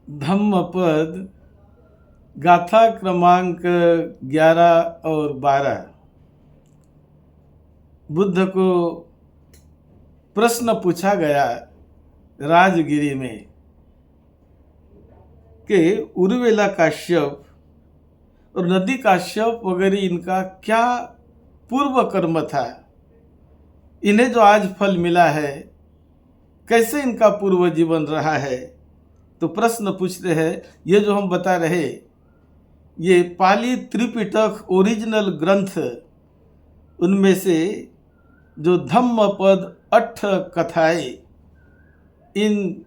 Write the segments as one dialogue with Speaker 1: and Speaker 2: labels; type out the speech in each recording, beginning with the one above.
Speaker 1: धम्मपद गाथा क्रमांक 11 और 12। बुद्ध को प्रश्न पूछा गया राजगिरी में कि उर्वेला काश्यप और नदी काश्यप वगैरह इनका क्या पूर्व कर्म था, इन्हें जो आज फल मिला है कैसे इनका पूर्व जीवन रहा है। तो प्रश्न पूछते हैं, ये जो हम बता रहे ये पाली त्रिपिटक ओरिजिनल ग्रंथ, उनमें से जो धम्मपद 8 कथाएं, इन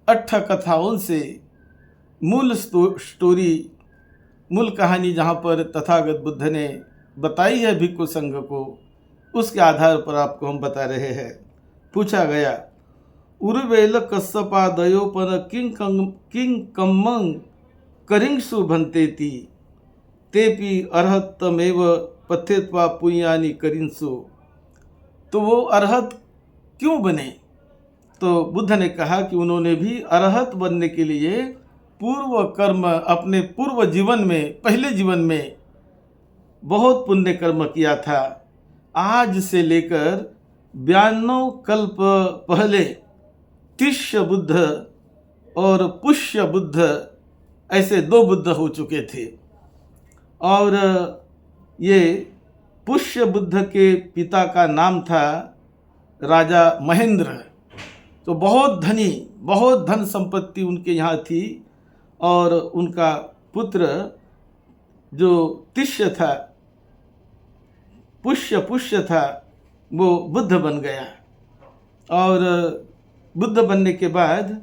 Speaker 1: 8 कथाओं से मूल स्टोरी, मूल कहानी जहाँ पर तथागत बुद्ध ने बताई है भिक्खु संघ को, उसके आधार पर आपको हम बता रहे हैं। पूछा गया, उर्वेल कस्सपादयोपन किं कम्मं करिंसु भन्तेति तेपि अर्हतमेव पथेत्वा पुण्यानि करिंसु। तो वो अरहत क्यों बने? तो बुद्ध ने कहा कि उन्होंने भी अरहत बनने के लिए पूर्व कर्म, अपने पूर्व जीवन में, पहले जीवन में बहुत पुण्य कर्म किया था। आज से लेकर 92 कल्प पहले तिष्य बुद्ध और पुष्य बुद्ध, ऐसे 2 बुद्ध हो चुके थे। और ये पुष्य बुद्ध के पिता का नाम था राजा महेंद्र। तो बहुत धनी, बहुत धन संपत्ति उनके यहाँ थी, और उनका पुत्र जो तिष्य था, पुष्य था, वो बुद्ध बन गया। और बुद्ध बनने के बाद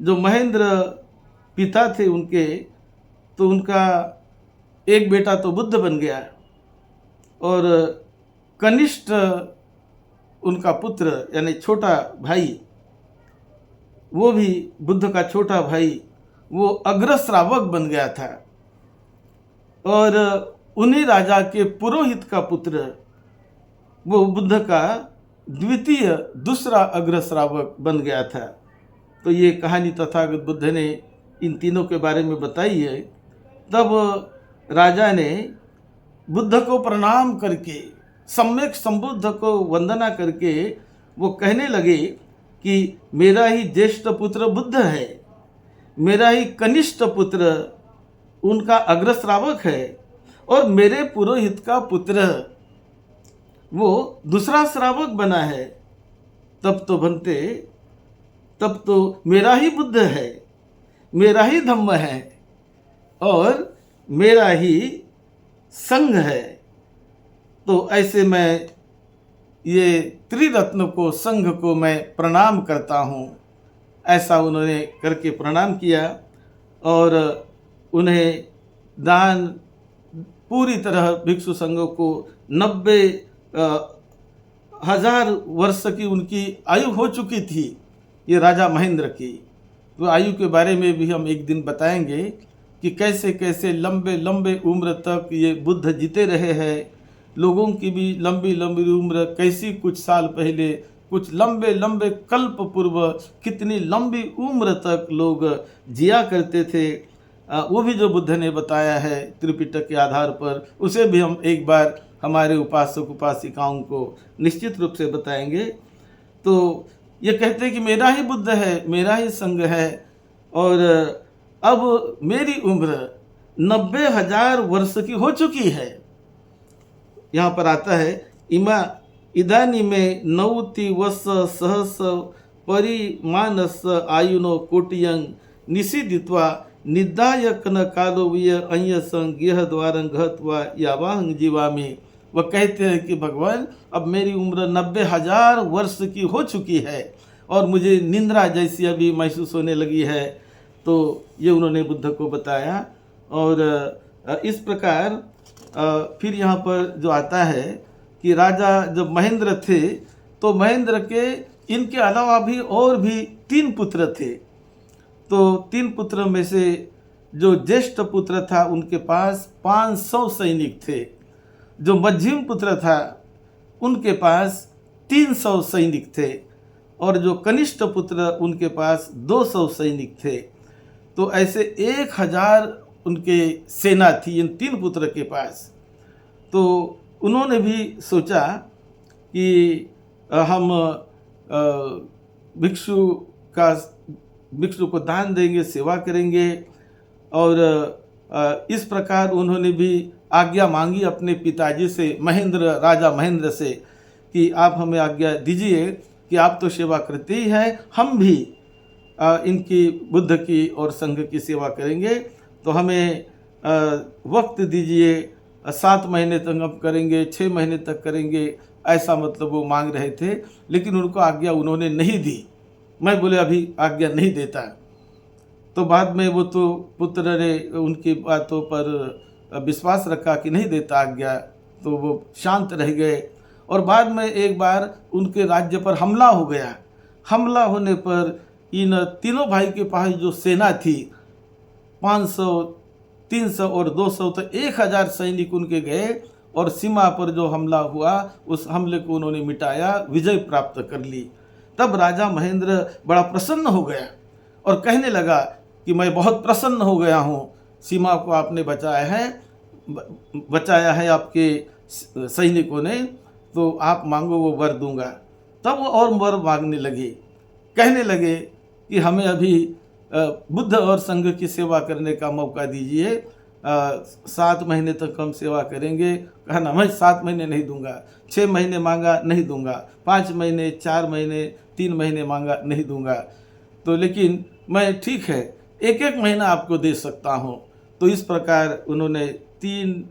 Speaker 1: जो महेंद्र पिता थे उनके, तो उनका एक बेटा तो बुद्ध बन गया, और कनिष्ठ उनका पुत्र यानी छोटा भाई, वो भी बुद्ध का छोटा भाई, वो अग्रश्रावक बन गया था। और उन्हीं राजा के पुरोहित का पुत्र, वो बुद्ध का दूसरा अग्रश्रावक बन गया था। तो ये कहानी तथागत बुद्ध ने इन तीनों के बारे में बताई है। तब राजा ने बुद्ध को प्रणाम करके, सम्यक संबुद्ध को वंदना करके वो कहने लगे कि मेरा ही ज्येष्ठ पुत्र बुद्ध है, मेरा ही कनिष्ठ पुत्र उनका अग्रश्रावक है, और मेरे पुरोहित का पुत्र वो दूसरा श्रावक बना है। तब तो मेरा ही बुद्ध है, मेरा ही धम्म है, और मेरा ही संघ है। तो ऐसे मैं ये त्रिरत्न को, संघ को मैं प्रणाम करता हूँ। ऐसा उन्होंने करके प्रणाम किया, और उन्हें दान, पूरी तरह भिक्षु संघ को 90,000 वर्ष की उनकी आयु हो चुकी थी, ये राजा महेंद्र की। तो आयु के बारे में भी हम एक दिन बताएंगे कि कैसे कैसे लंबे लंबे उम्र तक ये बुद्ध जीते रहे हैं। लोगों की भी लंबी लंबी उम्र कैसी, कुछ साल पहले, कुछ लंबे लंबे कल्प पूर्व कितनी लंबी उम्र तक लोग जिया करते थे, वो भी जो बुद्ध ने बताया है त्रिपिटक के आधार पर, उसे भी हम एक बार हमारे उपासक उपासिकाओं को निश्चित रूप से बताएंगे। तो ये कहते हैं कि मेरा ही बुद्ध है, मेरा ही संघ है, और अब मेरी उम्र 90,000 वर्ष की हो चुकी है। यहाँ पर आता है, इमा इदानी में 90 वर्ष सहस परिमानस आयुनो कोटियं निषिदित्वा निदायकन कालो विय अयसं गेह द्वारं घत्वा यावाहं जीवामि। वह कहते हैं कि भगवान, अब मेरी उम्र 90,000 वर्ष की हो चुकी है, और मुझे निंद्रा जैसी अभी महसूस होने लगी है। तो ये उन्होंने बुद्ध को बताया। और इस प्रकार फिर यहाँ पर जो आता है कि राजा जब महेंद्र थे, तो महेंद्र के इनके अलावा भी और भी 3 पुत्र थे। तो 3 पुत्र में से जो ज्येष्ठ पुत्र था उनके पास 500 सैनिक थे, जो मध्यम पुत्र था उनके पास 300 सैनिक थे, और जो कनिष्ठ पुत्र उनके पास 200 सैनिक थे। तो ऐसे 1000 उनके सेना थी इन 3 पुत्र के पास। तो उन्होंने भी सोचा कि हम भिक्षु को दान देंगे, सेवा करेंगे। और इस प्रकार उन्होंने भी आज्ञा मांगी अपने पिताजी से, राजा महेंद्र से, कि आप हमें आज्ञा दीजिए कि आप तो सेवा करते ही हैं, हम भी इनकी बुद्ध की और संघ की सेवा करेंगे, तो हमें वक्त दीजिए, 7 महीने तक हम करेंगे, 6 महीने तक करेंगे, ऐसा मतलब वो मांग रहे थे। लेकिन उनको आज्ञा उन्होंने नहीं दी। मैं बोले अभी आज्ञा नहीं देता। तो बाद में वो तो पुत्र ने उनकी बातों पर विश्वास रखा कि नहीं देता आज्ञा, तो वो शांत रह गए। और बाद में एक बार उनके राज्य पर हमला हो गया। हमला होने पर इन तीनों भाई के पास जो सेना थी, 500, 300 और 200, तो 1000 सैनिक उनके गए और सीमा पर जो हमला हुआ उस हमले को उन्होंने मिटाया, विजय प्राप्त कर ली। तब राजा महेंद्र बड़ा प्रसन्न हो गया और कहने लगा कि मैं बहुत प्रसन्न हो गया हूँ, सीमा को आपने बचाया है आपके सैनिकों ने, तो आप मांगो वो वर दूंगा। तब वो और वर मांगने लगे, कहने लगे कि हमें अभी बुद्ध और संघ की सेवा करने का मौका दीजिए, 7 महीने तक हम सेवा करेंगे। कहा ना, मैं 7 महीने नहीं दूंगा, 6 महीने मांगा नहीं दूंगा, 5 महीने, 4 महीने, 3 महीने मांगा नहीं दूंगा, तो लेकिन मैं ठीक है 1-1 महीना आपको दे सकता हूँ। तो इस प्रकार उन्होंने 3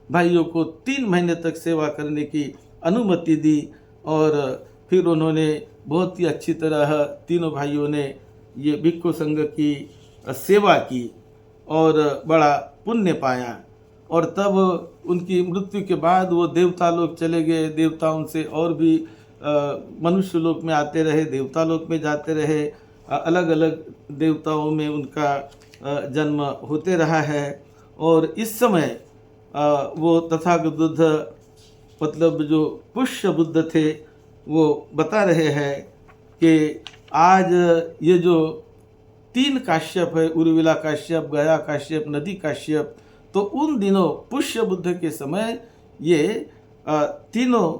Speaker 1: भाइयों को 3 महीने तक सेवा करने की अनुमति दी। और फिर उन्होंने बहुत ही अच्छी तरह तीनों भाइयों ने ये भिक्षु संघ की सेवा की और बड़ा पुण्य पाया। और तब उनकी मृत्यु के बाद वो देवता लोक चले गए। देवता उनसे और भी मनुष्य लोक में आते रहे, देवता लोक में जाते रहे, अलग अलग देवताओं में उनका जन्म होते रहा है। और इस समय वो तथागत बुद्ध, मतलब जो पुष्य बुद्ध थे, वो बता रहे हैं कि आज ये जो 3 काश्यप है, उर्विला काश्यप, गया काश्यप, नदी काश्यप, तो उन दिनों पुष्य बुद्ध के समय ये तीनों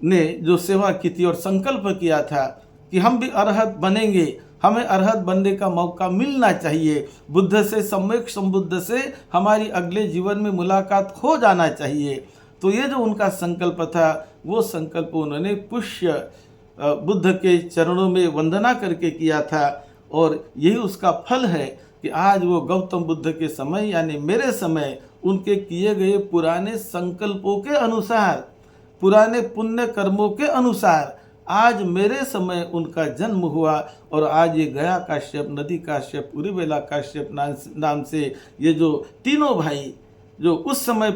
Speaker 1: ने जो सेवा की थी और संकल्प किया था कि हम भी अरहत बनेंगे, हमें अरहत बनने का मौका मिलना चाहिए, बुद्ध से, सम्यक संबुद्ध से हमारी अगले जीवन में मुलाकात हो जाना चाहिए। तो ये जो उनका संकल्प था, वो संकल्प उन्होंने पुष्य बुद्ध के चरणों में वंदना करके किया था। और यही उसका फल है कि आज वो गौतम बुद्ध के समय, यानी मेरे समय, उनके किए गए पुराने संकल्पों के अनुसार, पुराने पुण्य कर्मों के अनुसार आज मेरे समय उनका जन्म हुआ। और आज ये गया काश्यप, नदी काश्यप, उर्विला काश्यप नाम से ये जो तीनों भाई जो उस समय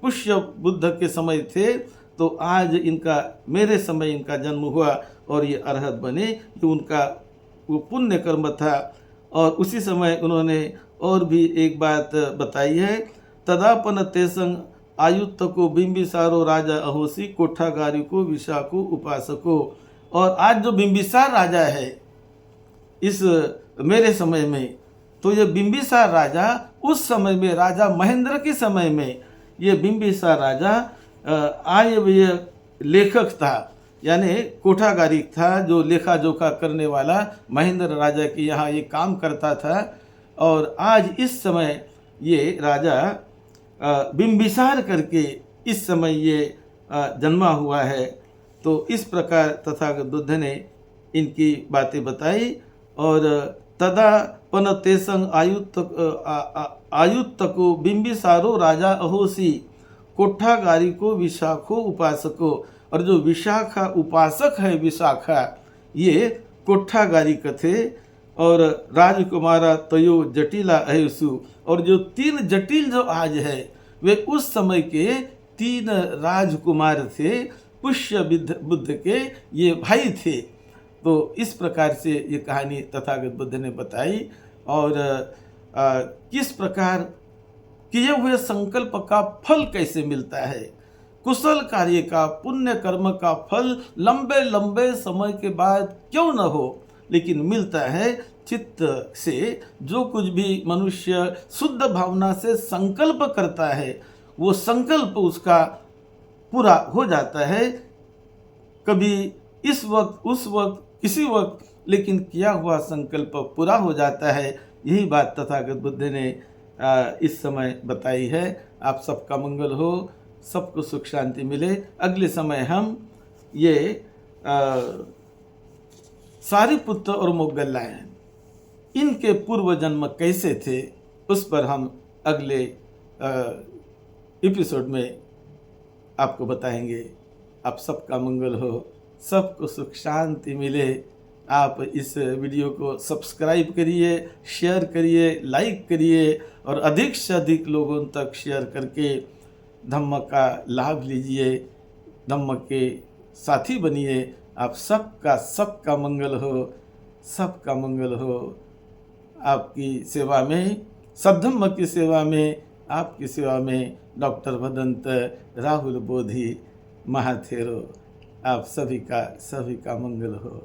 Speaker 1: पुष्य बुद्ध के समय थे, तो आज इनका, मेरे समय इनका जन्म हुआ और ये अरहत बने। ये उनका वो पुण्य कर्म था। और उसी समय उन्होंने और भी एक बात बताई है, तदापन तेसंग आयुक्त को बिंबिसारो राजा अहोसी कोठागारी को विशाखो उपासको। और आज जो बिंबिसार राजा है इस मेरे समय में, तो ये बिंबिसार राजा उस समय में, राजा महेंद्र के समय में, ये बिंबिसार राजा आयव्यय लेखक था, यानी कोठागारी था, जो लेखा जोखा करने वाला महेंद्र राजा के यहाँ ये काम करता था। और आज इस समय ये राजा बिंबिसार करके इस समय ये जन्मा हुआ है। तो इस प्रकार तथागत बुद्ध ने इनकी बातें बताई। और तदा पन तेसंग आयुक्त को बिंबिसारो राजा अहोसी कोठागारी को विशाखो उपासको। और जो विशाखा उपासक है, विशाखा, ये कोठागारी थे। और राजकुमारा तयो जटिला अहेसु। और जो 3 जटिल जो आज है, वे उस समय के 3 राजकुमार थे, पुष्य बुद्ध के ये भाई थे। तो इस प्रकार से ये कहानी तथागत बुद्ध ने बताई। और किस प्रकार किए हुए संकल्प का फल कैसे मिलता है, कुशल कार्य का, पुण्य कर्म का फल लंबे लंबे समय के बाद क्यों न हो, लेकिन मिलता है चित्त से। जो कुछ भी मनुष्य शुद्ध भावना से संकल्प करता है वो संकल्प उसका पूरा हो जाता है, कभी इस वक्त उस वक्त किसी वक्त, लेकिन किया हुआ संकल्प पूरा हो जाता है। यही बात तथागत बुद्ध ने इस समय बताई है। आप सबका मंगल हो, सबको सुख शांति मिले। अगले समय हम ये सारिपुत्र और मोगलायन इनके पूर्व जन्म कैसे थे उस पर हम अगले एपिसोड में आपको बताएंगे। आप सबका मंगल हो, सबको सुख शांति मिले। आप इस वीडियो को सब्सक्राइब करिए, शेयर करिए, लाइक करिए और अधिक से अधिक लोगों तक शेयर करके धम्म का लाभ लीजिए, धम्म के साथी बनिए। आप सबका मंगल हो, सबका मंगल हो। आपकी सेवा में, सद्धम्म की सेवा में, आपकी सेवा में डॉक्टर भदंत राहुल बोधि महाथेरो। आप सभी का मंगल हो।